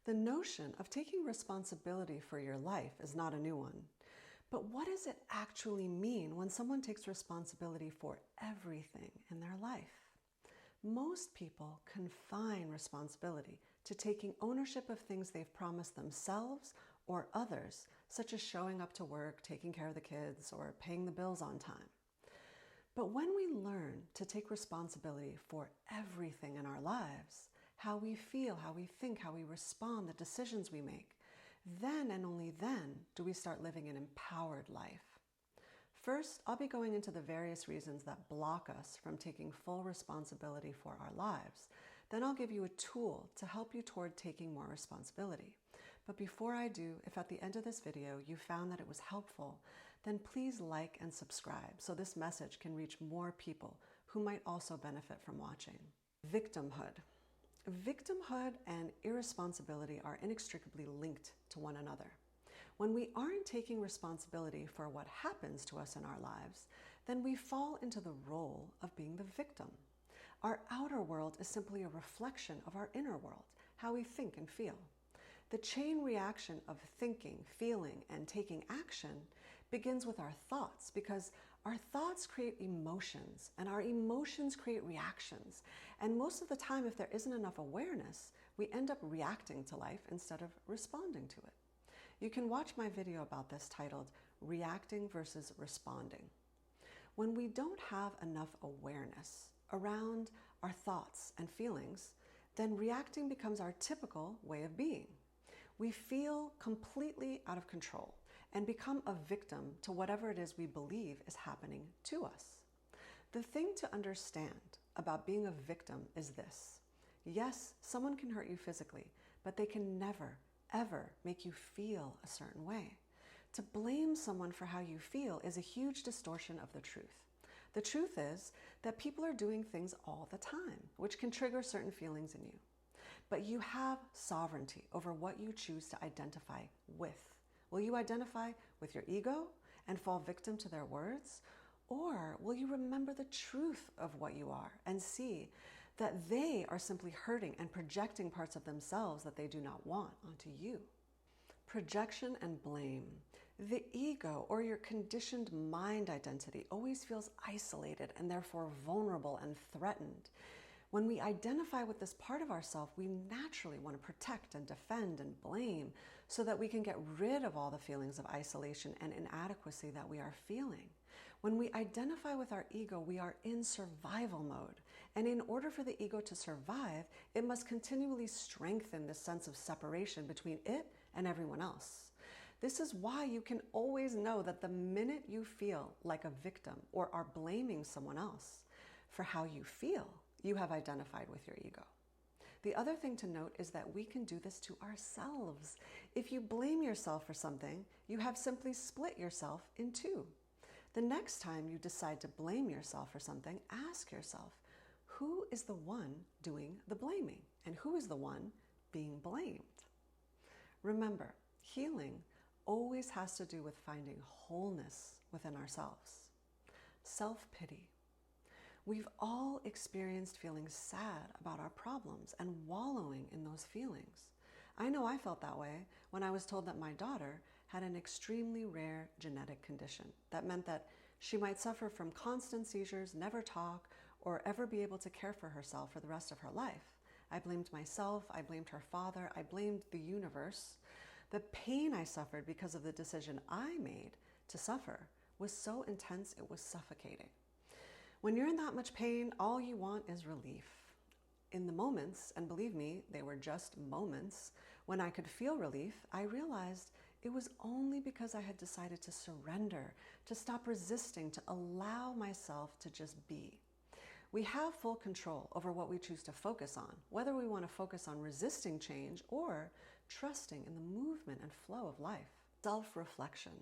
The notion of taking responsibility for your life is not a new one. But what does it actually mean when someone takes responsibility for everything in their life? Most people confine responsibility to taking ownership of things they've promised themselves or others, such as showing up to work, taking care of the kids, or paying the bills on time. But when we learn to take responsibility for everything in our lives, how we feel, how we think, how we respond, the decisions we make, then and only then do we start living an empowered life. First, I'll be going into the various reasons that block us from taking full responsibility for our lives. Then I'll give you a tool to help you toward taking more responsibility. But before I do, if at the end of this video you found that it was helpful, then please like and subscribe so this message can reach more people who might also benefit from watching. Victimhood. Victimhood and irresponsibility are inextricably linked to one another. When we aren't taking responsibility for what happens to us in our lives, then we fall into the role of being the victim. Our outer world is simply a reflection of our inner world, how we think and feel. The chain reaction of thinking, feeling, and taking action begins with our thoughts, because our thoughts create emotions and our emotions create reactions. And most of the time, if there isn't enough awareness, we end up reacting to life instead of responding to it. You can watch my video about this titled Reacting versus Responding. When we don't have enough awareness around our thoughts and feelings, then reacting becomes our typical way of being. We feel completely out of control and become a victim to whatever it is we believe is happening to us. The thing to understand about being a victim is this. Yes, someone can hurt you physically, but they can never, ever make you feel a certain way. To blame someone for how you feel is a huge distortion of the truth. The truth is that people are doing things all the time, which can trigger certain feelings in you. But you have sovereignty over what you choose to identify with. Will you identify with your ego and fall victim to their words? Or will you remember the truth of what you are and see that they are simply hurting and projecting parts of themselves that they do not want onto you? Projection and blame. The ego, or your conditioned mind identity, always feels isolated and therefore vulnerable and threatened. When we identify with this part of ourselves, we naturally want to protect and defend and blame so that we can get rid of all the feelings of isolation and inadequacy that we are feeling. When we identify with our ego, we are in survival mode. And in order for the ego to survive, it must continually strengthen the sense of separation between it and everyone else. This is why you can always know that the minute you feel like a victim or are blaming someone else for how you feel, you have identified with your ego. The other thing to note is that we can do this to ourselves. If you blame yourself for something, you have simply split yourself in two. The next time you decide to blame yourself for something, ask yourself, who is the one doing the blaming and who is the one being blamed? Remember, healing always has to do with finding wholeness within ourselves. Self-pity. We've all experienced feeling sad about our problems and wallowing in those feelings. I know I felt that way when I was told that my daughter had an extremely rare genetic condition. That meant that she might suffer from constant seizures, never talk, or ever be able to care for herself for the rest of her life. I blamed myself, I blamed her father, I blamed the universe. The pain I suffered because of the decision I made to suffer was so intense it was suffocating. When you're in that much pain, all you want is relief. In the moments, and believe me, they were just moments, when I could feel relief, I realized it was only because I had decided to surrender, to stop resisting, to allow myself to just be. We have full control over what we choose to focus on, whether we want to focus on resisting change or trusting in the movement and flow of life. Self-reflection.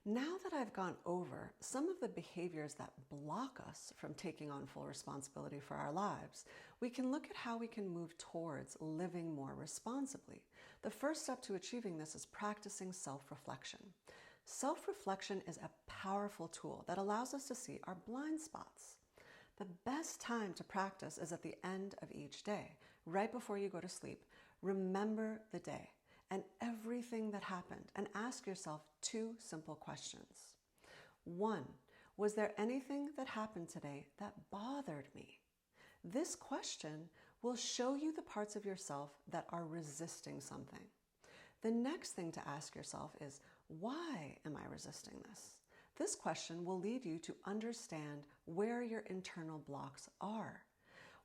Now that I've gone over some of the behaviors that block us from taking on full responsibility for our lives, we can look at how we can move towards living more responsibly. The first step to achieving this is practicing self-reflection. Self-reflection is a powerful tool that allows us to see our blind spots. The best time to practice is at the end of each day, right before you go to sleep. Remember the day and everything that happened and ask yourself 2 simple questions. 1, was there anything that happened today that bothered me? This question will show you the parts of yourself that are resisting something. The next thing to ask yourself is, why am I resisting this? This question will lead you to understand where your internal blocks are.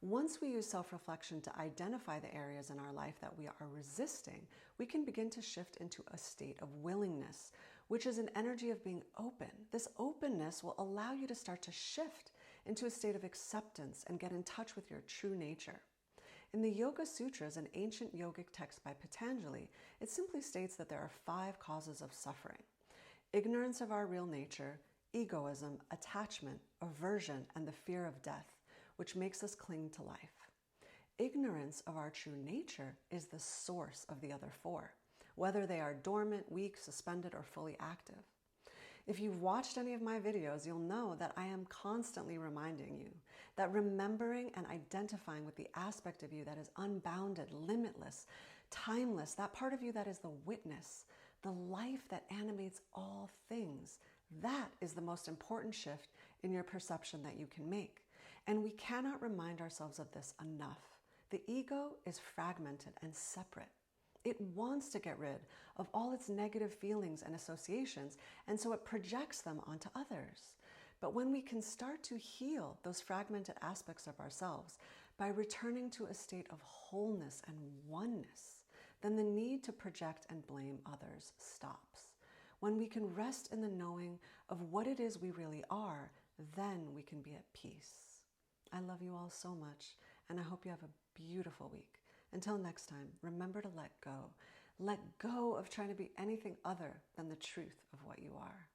Once we use self-reflection to identify the areas in our life that we are resisting, we can begin to shift into a state of willingness, which is an energy of being open. This openness will allow you to start to shift into a state of acceptance and get in touch with your true nature. In the Yoga Sutras, an ancient yogic text by Patanjali, it simply states that there are 5 causes of suffering: ignorance of our real nature, egoism, attachment, aversion, and the fear of death, which makes us cling to life. Ignorance of our true nature is the source of the other 4, whether they are dormant, weak, suspended, or fully active. If you've watched any of my videos, you'll know that I am constantly reminding you that remembering and identifying with the aspect of you that is unbounded, limitless, timeless, that part of you that is the witness, the life that animates all things, that is the most important shift in your perception that you can make. And we cannot remind ourselves of this enough. The ego is fragmented and separate. It wants to get rid of all its negative feelings and associations, and so it projects them onto others. But when we can start to heal those fragmented aspects of ourselves by returning to a state of wholeness and oneness, then the need to project and blame others stops. When we can rest in the knowing of what it is we really are, then we can be at peace. I love you all so much, and I hope you have a beautiful week. Until next time, remember to let go. Let go of trying to be anything other than the truth of what you are.